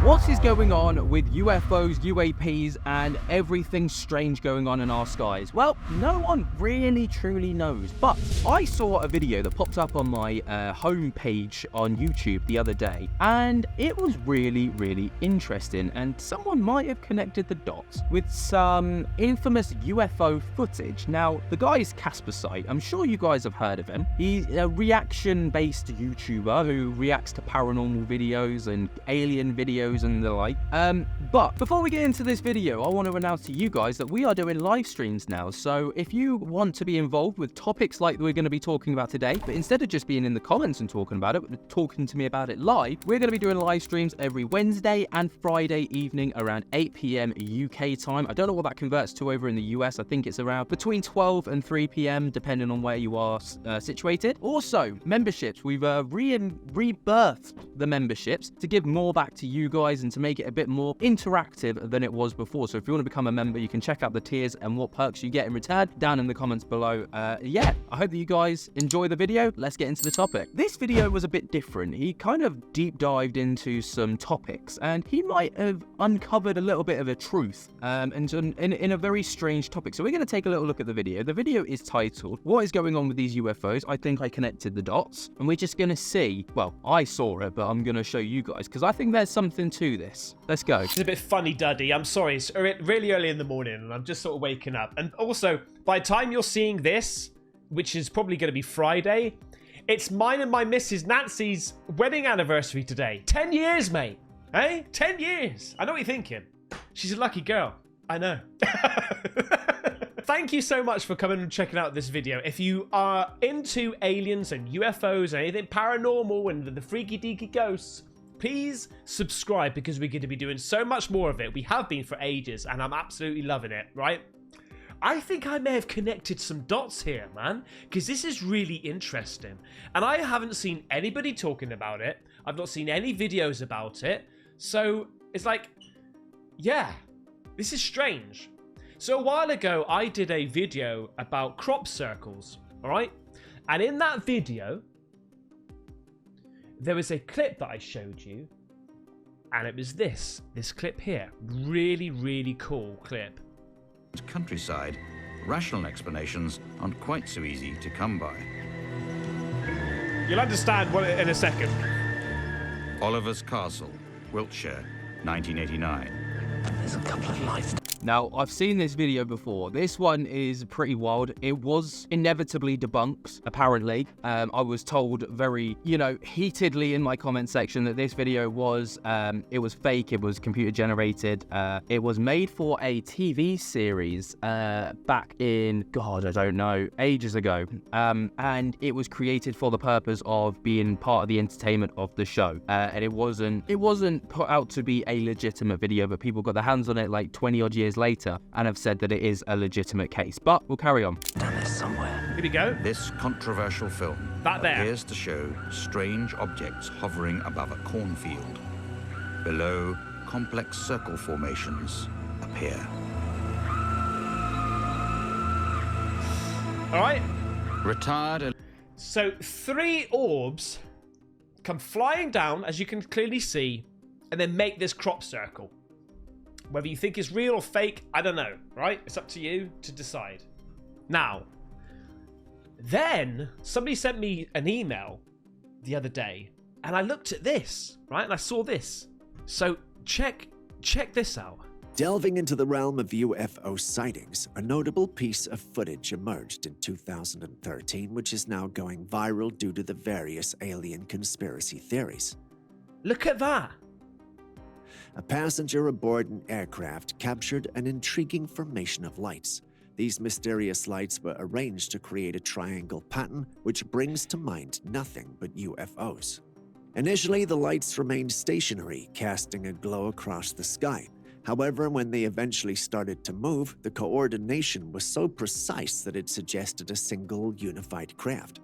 What is going on with UFOs, UAPs, and everything strange going on in our skies? Well, no one really truly knows, but I saw a video that popped up on my homepage on YouTube the other day, and it was really interesting, and someone might have connected the dots with some infamous UFO footage. Now, the guy is Caspersight. I'm sure you guys have heard of him. He's a reaction-based YouTuber who reacts to paranormal videos and alien videos and the like. But before we get into this video, I want to announce to you guys that we are doing live streams now. So if you want to be involved with topics like we're going to be talking about today, but instead of just being in the comments and talking about it, but talking to me about it live, we're going to be doing live streams every Wednesday and Friday evening around 8 p.m. UK time. I don't know what that converts to over in the US. I think it's around between 12 and 3 p.m. depending on where you are situated. Also, memberships. We've rebirthed the memberships to give more back to you guys and to make it a bit more interactive than it was before. So if you want to become a member, you can check out the tiers and what perks you get in return down in the comments below. Yeah, I hope that you guys enjoy the video. Let's get into the topic. This video was a bit different. He kind of deep dived into some topics, and he might have uncovered a little bit of a truth in a very strange topic. So we're going to take a little look at the video. The video is titled, "What is going on with these UFOs?" I think I connected the dots, and we're just going to see, well, I saw it, but I'm going to show you guys because I think there's something to this. Let's go. It's a bit funny, Duddy. I'm sorry. It's really early in the morning and I'm just sort of waking up. And also, by the time you're seeing this, which is probably going to be Friday, it's mine and my missus Nancy's wedding anniversary today. 10 years, mate. Hey? 10 years. I know what you're thinking. She's a lucky girl. I know. Thank you so much for coming and checking out this video. If you are into aliens and UFOs and anything paranormal and the freaky deaky ghosts, please subscribe because we're going to be doing so much more of it. We have been for ages and I'm absolutely loving it, right? I think I may have connected some dots here, man, because this is really interesting. And I haven't seen anybody talking about it. I've not seen any videos about it. So it's like, yeah, this is strange. So a while ago, I did a video about crop circles, all right? And in that video, there was a clip that I showed you, and it was this clip here. Really cool clip. Countryside, rational explanations aren't quite so easy to come by. You'll understand what in a second. Oliver's Castle, Wiltshire, 1989. There's a couple of lights. Now, I've seen this video before. This one is pretty wild. It was inevitably debunked, apparently. I was told very, heatedly in my comment section that this video was, it was fake, it was computer generated. It was made for a TV series back in, God, I don't know, ages ago. And it was created for the purpose of being part of the entertainment of the show. And it wasn't put out to be a legitimate video, but people got their hands on it like 20 odd years later and have said that it is a legitimate case. But we'll carry on. Down there somewhere. Here we go. This controversial film appears to show strange objects hovering above a cornfield. Below, complex circle formations appear. All right. Retired. So 3 orbs come flying down, as you can clearly see, and then make this crop circle. Whether you think it's real or fake, I don't know, right? It's up to you to decide. Now, then somebody sent me an email the other day, and I looked at this, right? And I saw this. So check this out. Delving into the realm of UFO sightings, a notable piece of footage emerged in 2013, which is now going viral due to the various alien conspiracy theories. Look at that. A passenger aboard an aircraft captured an intriguing formation of lights. These mysterious lights were arranged to create a triangle pattern, which brings to mind nothing but UFOs. Initially, the lights remained stationary, casting a glow across the sky. However, when they eventually started to move, the coordination was so precise that it suggested a single unified craft.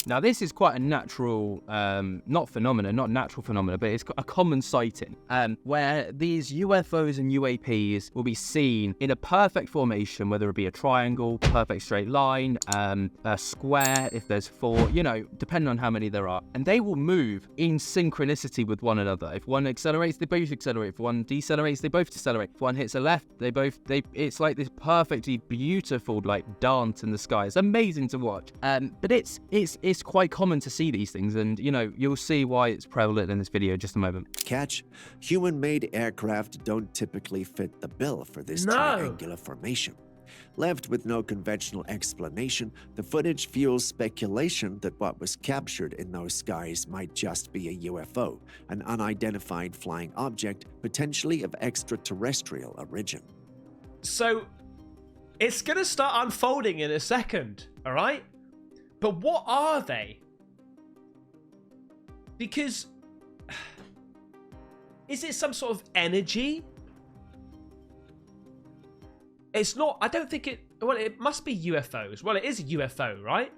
Now, this is quite a natural, not natural phenomenon, but it's a common sighting, where these UFOs and UAPs will be seen in a perfect formation, whether it be a triangle, perfect straight line, a square, if there's 4, you know, depending on how many there are. And they will move in synchronicity with one another. If one accelerates, they both accelerate. If one decelerates, they both decelerate. If one hits a left, it's like this perfectly beautiful, like, dance in the sky. It's amazing to watch. But it's quite common to see these things, and you know, you'll see why it's prevalent in this video in just a moment. Catch: human-made aircraft don't typically fit the bill for this triangular formation. Left with no conventional explanation, the footage fuels speculation that what was captured in those skies might just be a UFO, an unidentified flying object, potentially of extraterrestrial origin. So, it's gonna start unfolding in a second, alright? But what are they? Because, is it some sort of energy? It's not, I don't think it, well, it must be UFOs. Well, it is a UFO, right?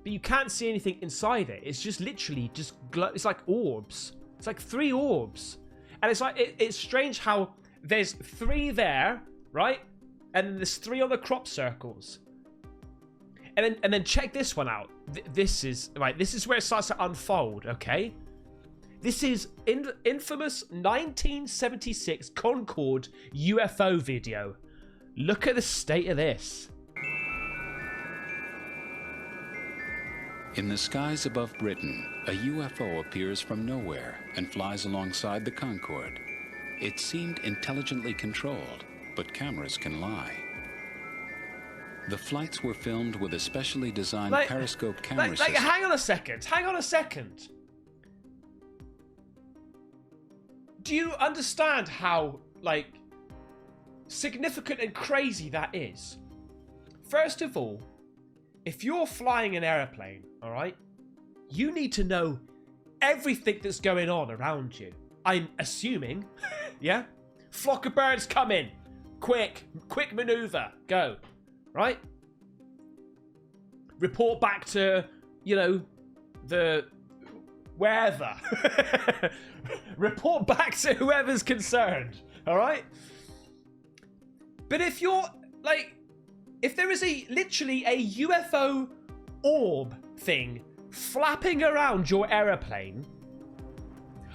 But you can't see anything inside it. It's just literally just, it's like orbs. It's like 3 orbs. And it's like, it's strange how there's 3 there, right? And then there's 3 on the crop circles. And then check this one out. This is where it starts to unfold, okay? This is infamous 1976 Concorde UFO video. Look at the state of this. In the skies above Britain, a UFO appears from nowhere and flies alongside the Concorde. It seemed intelligently controlled, but cameras can lie. The flights were filmed with a specially designed periscope camera system. Hang on a second. Do you understand how, like, significant and crazy that is? First of all, if you're flying an airplane, alright, you need to know everything that's going on around you. I'm assuming, yeah? Flock of birds come in. Quick maneuver, go. Right? Report back to, you know, wherever. Report back to whoever's concerned. Alright? But if you're, like, if there is literally a UFO orb thing flapping around your aeroplane,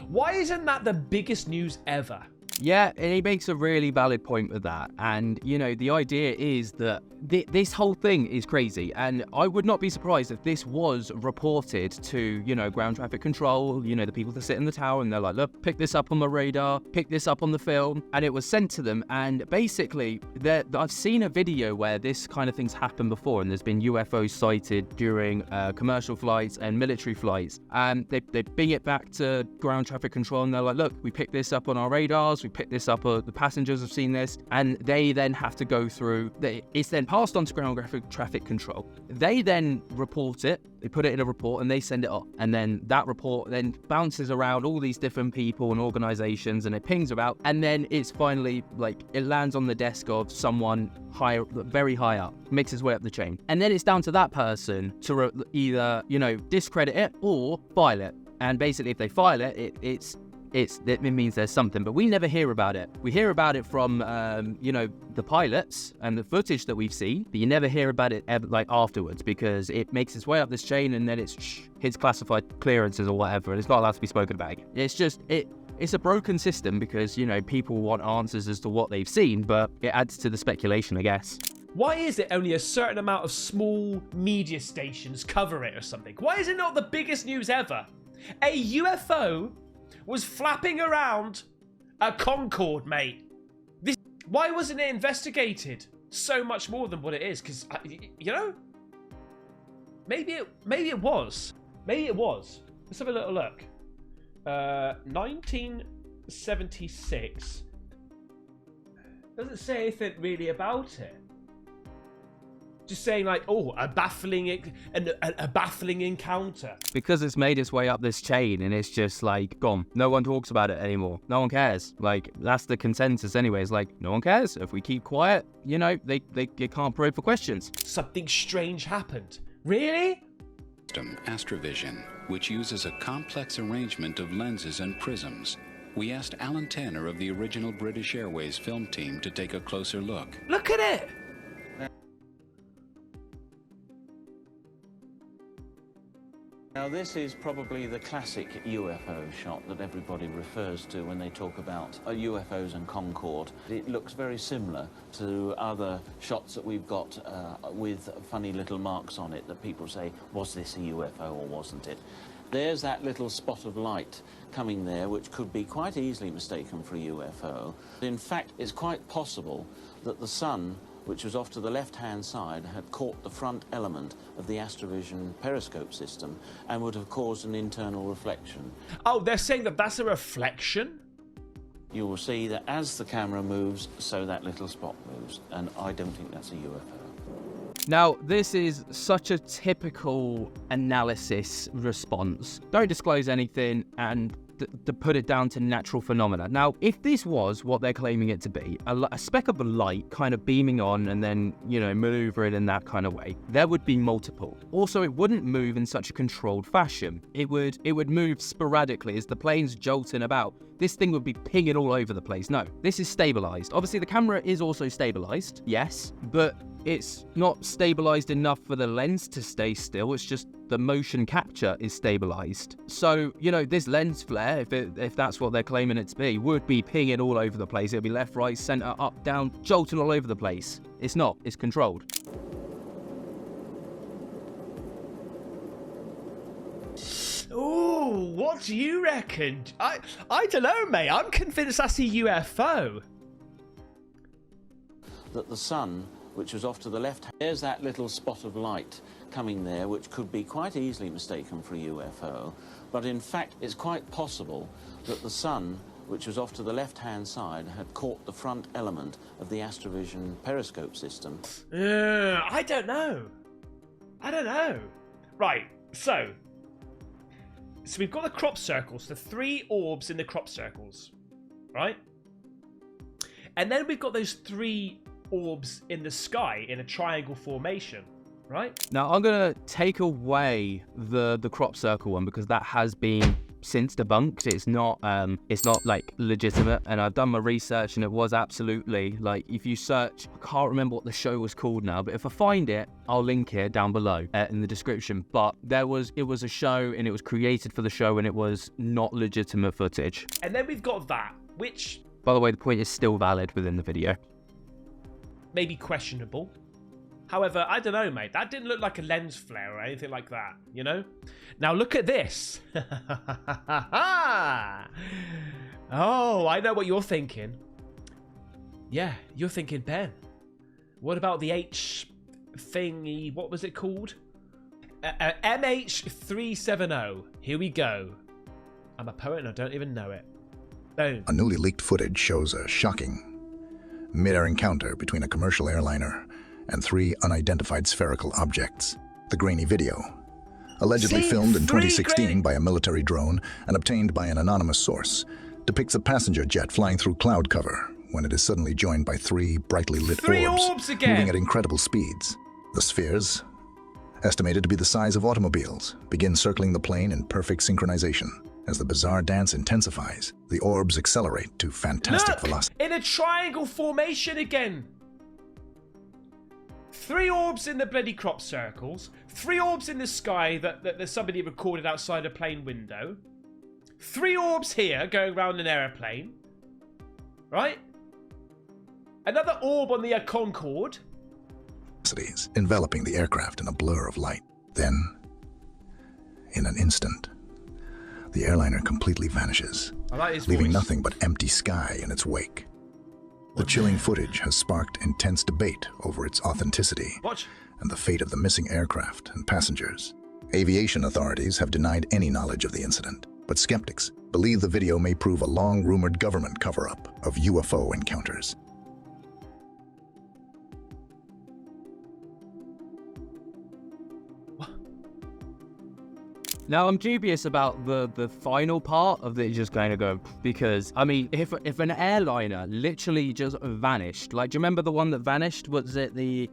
why isn't that the biggest news ever? Yeah, and he makes a really valid point with that. And, you know, the idea is that this whole thing is crazy. And I would not be surprised if this was reported to, you know, ground traffic control, you know, the people that sit in the tower, and they're like, look, pick this up on the radar, pick this up on the film. And it was sent to them. And basically, I've seen a video where this kind of thing's happened before. And there's been UFOs sighted during commercial flights and military flights. And they bring it back to ground traffic control. And they're like, look, we picked this up on our radars. We picked this up, the passengers have seen this, and they then have to go through, it's then passed on to ground traffic control. They then report it, they put it in a report, and they send it off. And then that report then bounces around all these different people and organizations, and it pings about, and then it's finally, like, it lands on the desk of someone very high up, makes its way up the chain. And then it's down to that person to either, you know, discredit it or file it. And basically, if they file it, it means there's something, but we never hear about it. We hear about it from, you know, the pilots and the footage that we've seen, but you never hear about it ever, like, afterwards, because it makes its way up this chain and then hits classified clearances or whatever, and it's not allowed to be spoken about again. It's just, it's a broken system because, you know, people want answers as to what they've seen, but it adds to the speculation, I guess. Why is it only a certain amount of small media stations cover it or something? Why is it not the biggest news ever? A UFO was flapping around a Concorde, mate. Why wasn't it investigated so much more than what it is? Because, you know, maybe it was. Maybe it was. Let's have a little look. 1976. Doesn't say anything really about it. Just saying, like, oh, a baffling encounter. Because it's made its way up this chain and it's just, like, gone. No one talks about it anymore. No one cares. Like, that's the consensus anyways. Like, no one cares. If we keep quiet, you know, they can't probe for questions. Something strange happened. Really? Astrovision, which uses a complex arrangement of lenses and prisms. We asked Alan Tanner of the original British Airways film team to take a closer look. Look at it! Now this is probably the classic UFO shot that everybody refers to when they talk about UFOs and Concorde. It looks very similar to other shots that we've got with funny little marks on it that people say, was this a UFO or wasn't it? There's that little spot of light coming there which could be quite easily mistaken for a UFO. In fact, it's quite possible that the sun, which was off to the left-hand side, had caught the front element of the Astrovision periscope system and would have caused an internal reflection. Oh, they're saying that that's a reflection? You will see that as the camera moves, so that little spot moves, and I don't think that's a UFO. Now, this is such a typical analysis response. Don't disclose anything and to put it down to natural phenomena. Now, if this was what they're claiming it to be, a speck of light kind of beaming on and then, you know, maneuvering in that kind of way, there would be multiple. Also, it wouldn't move in such a controlled fashion. It would move sporadically as the plane's jolting about. This thing would be pinging all over the place. No, this is stabilized. Obviously, the camera is also stabilized, yes, but it's not stabilized enough for the lens to stay still. It's just the motion capture is stabilized. So, you know, this lens flare, if that's what they're claiming it to be, would be pinging all over the place. It'll be left, right, center, up, down, jolting all over the place. It's not. It's controlled. Ooh, what do you reckon? I don't know, mate. I'm convinced that's a UFO. That the sun, which was off to the left, there's that little spot of light coming there which could be quite easily mistaken for a UFO, but in fact it's quite possible that the sun, which was off to the left-hand side, had caught the front element of the Astrovision periscope system. I don't know. Right, so we've got the crop circles, the 3 orbs in the crop circles, right? And then we've got those 3 orbs in the sky in a triangle formation, right? Now, I'm going to take away the crop circle one because that has been since debunked. It's not like legitimate, and I've done my research and it was absolutely, like, if you search, I can't remember what the show was called now, but if I find it, I'll link it down below in the description. But it was a show and it was created for the show and it was not legitimate footage. And then we've got that, which, by the way, the point is still valid within the video. may be questionable. However, I don't know, mate. That didn't look like a lens flare or anything like that, you know? Now look at this. Oh, I know what you're thinking. Yeah, you're thinking, Ben. What about the H thingy? What was it called? MH370. Here we go. I'm a poet and I don't even know it. Boom. A newly leaked footage shows a shocking mid-air encounter between a commercial airliner and 3 unidentified spherical objects. The grainy video, allegedly filmed in 2016 by a military drone and obtained by an anonymous source, depicts a passenger jet flying through cloud cover when it is suddenly joined by 3 brightly lit orbs moving at incredible speeds. The spheres, estimated to be the size of automobiles, begin circling the plane in perfect synchronization. As the bizarre dance intensifies, the orbs accelerate to fantastic velocity. In a triangle formation again. 3 orbs in the bloody crop circles. 3 orbs in the sky that somebody recorded outside a plane window. 3 orbs here going around an aeroplane. Right? Another orb on the Concorde. Enveloping the aircraft in a blur of light. Then, in an instant, the airliner completely vanishes, leaving nothing but empty sky in its wake. The chilling footage has sparked intense debate over its authenticity and the fate of the missing aircraft and passengers. Aviation authorities have denied any knowledge of the incident, but skeptics believe the video may prove a long-rumored government cover-up of UFO encounters. Now, I'm dubious about the final part of it just going to go, because, I mean, if an airliner literally just vanished, like, do you remember the one that vanished? Was it the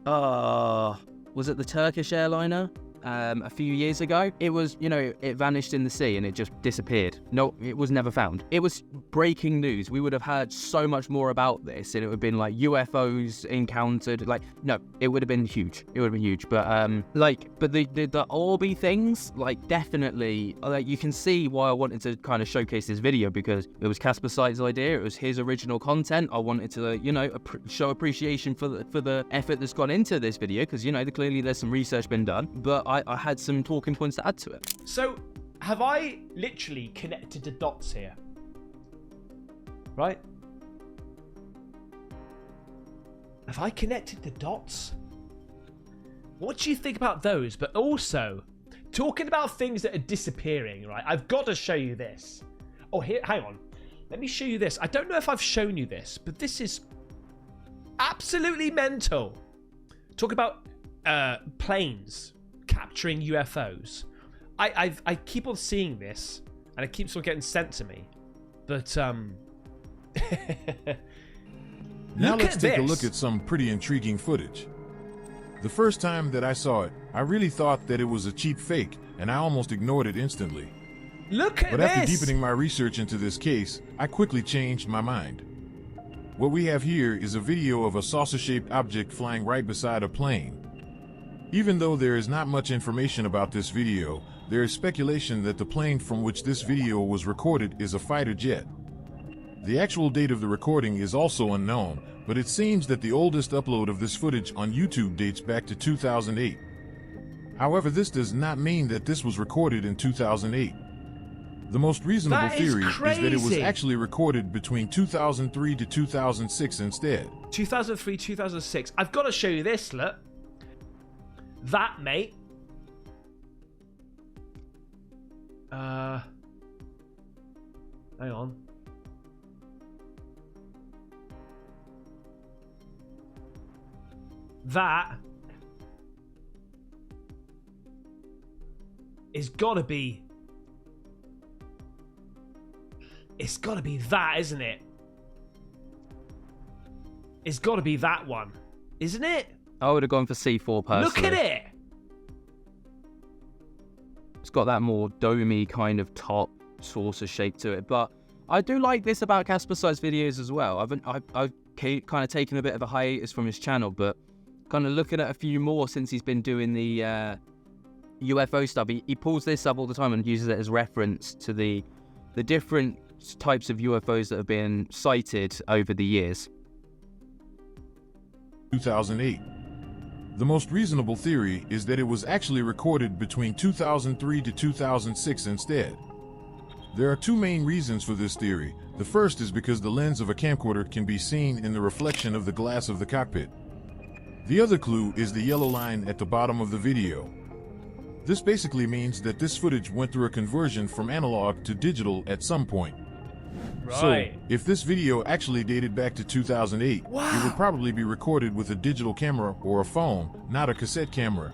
Turkish airliner? a few years ago, it was, it vanished in the sea and it just disappeared. No, it was never found. It was breaking news. We would have heard so much more about this, and it would have been like UFOs encountered. Like, no, it would have been huge. It would have been huge. But but the Orby things, like, definitely, like, you can see why I wanted to kind of showcase this video, because it was Caspersight's idea. It was his original content. I wanted to, show appreciation for the effort that's gone into this video, because, clearly there's some research been done, but I had some talking points to add to it. So, have I literally connected the dots here? Right? Have I connected the dots? What do you think about those? But also, talking about things that are disappearing, right? I've got to show you this. Oh, here, hang on. Let me show you this. I don't know if I've shown you this, but this is absolutely mental. Talk about planes capturing UFOs. I keep on seeing this, and it keeps on getting sent to me. But now let's take a look at some pretty intriguing footage. The first time that I saw it, I really thought that it was a cheap fake, and I almost ignored it instantly. Look at this! But after deepening my research into this case, I quickly changed my mind. What we have here is a video of a saucer-shaped object flying right beside a plane. Even though there is not much information about this video, there is speculation that the plane from which this video was recorded is a fighter jet. The actual date of the recording is also unknown, but it seems that the oldest upload of this footage on YouTube dates back to 2008. However, this does not mean that this was recorded in 2008. The most reasonable theory is that it was actually recorded between 2003 to 2006 instead. 2003, 2006. I've got to show you this, look. That, mate. Hang on. That is gotta be. It's gotta be that, isn't it? It's gotta be that one, isn't it? I would have gone for C4 personally. Look at it! It's got that more domey kind of top saucer shape to it, but I do like this about Caspersight's videos as well. I've kind of taken a bit of a hiatus from his channel, but kind of looking at a few more since he's been doing the UFO stuff. He pulls this up all the time and uses it as reference to the different types of UFOs that have been sighted over the years. 2008. The most reasonable theory is that it was actually recorded between 2003 to 2006 instead. There are two main reasons for this theory. The first is because the lens of a camcorder can be seen in the reflection of the glass of the cockpit. The other clue is the yellow line at the bottom of the video. This basically means that this footage went through a conversion from analog to digital at some point. Right. So, if this video actually dated back to 2008, it would probably be recorded with a digital camera or a phone, not a cassette camera.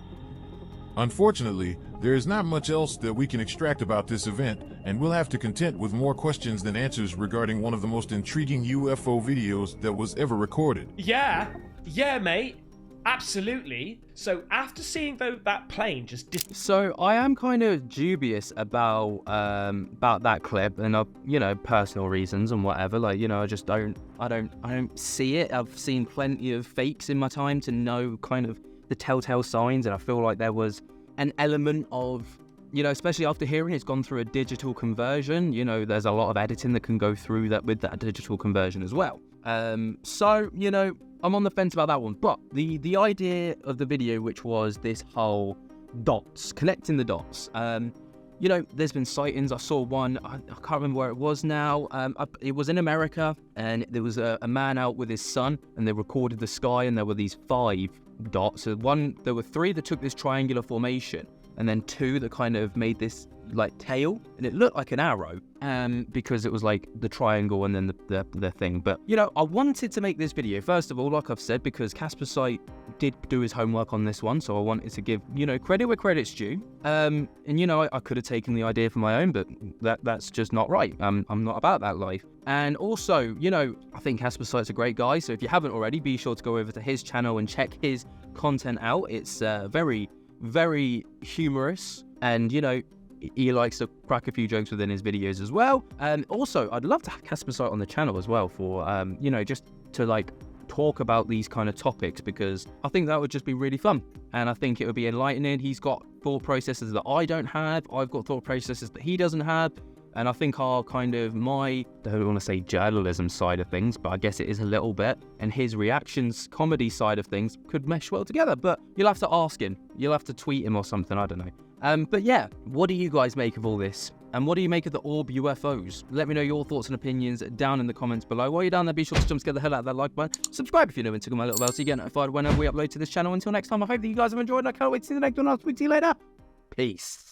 Unfortunately, there is not much else that we can extract about this event, and we'll have to content with more questions than answers regarding one of the most intriguing UFO videos that was ever recorded. Yeah, mate. Absolutely. So after seeing that plane just so I am kind of dubious about that clip, and personal reasons and whatever. Like, I just don't see it. I've seen plenty of fakes in my time to know kind of the telltale signs, and I feel like there was an element of, especially after hearing it's gone through a digital conversion. There's a lot of editing that can go through that with that digital conversion as well. So I'm on the fence about that one, but the idea of the video, which was this whole connecting the dots, there's been sightings. I saw one, I can't remember where it was now. It was in America, and there was a man out with his son, and they recorded the sky, and there were these 5 dots. So there were 3 that took this triangular formation, and then 2 that kind of made this like tail, and it looked like an arrow, because it was like the triangle and then the thing. But I wanted to make this video, first of all, like I've said, because Caspersight did do his homework on this one, so I wanted to give credit where credit's due. And I could have taken the idea for my own, but that's just not right. I'm not about that life. And also, I think Caspersight's a great guy, so if you haven't already, be sure to go over to his channel and check his content out. It's very very humorous, and, you know, he likes to crack a few jokes within his videos as well. And also, I'd love to have Caspersight on the channel as well for, you know, just to like talk about these kind of topics, because I think that would just be really fun. And I think it would be enlightening. He's got thought processes that I don't have. I've got thought processes that he doesn't have. And I think our kind of I don't want to say journalism side of things, but I guess it is a little bit, and his reactions, comedy side of things could mesh well together. But you'll have to ask him. You'll have to tweet him or something. I don't know. But yeah, what do you guys make of all this? And what do you make of the orb UFOs? Let me know your thoughts and opinions down in the comments below. While you're down there, be sure to jump, get the hell out of that like button. Subscribe if you're new, and tickle my little bell so you get notified whenever we upload to this channel. Until next time, I hope that you guys have enjoyed, and I can't wait to see the next one. I'll speak to you later. Peace.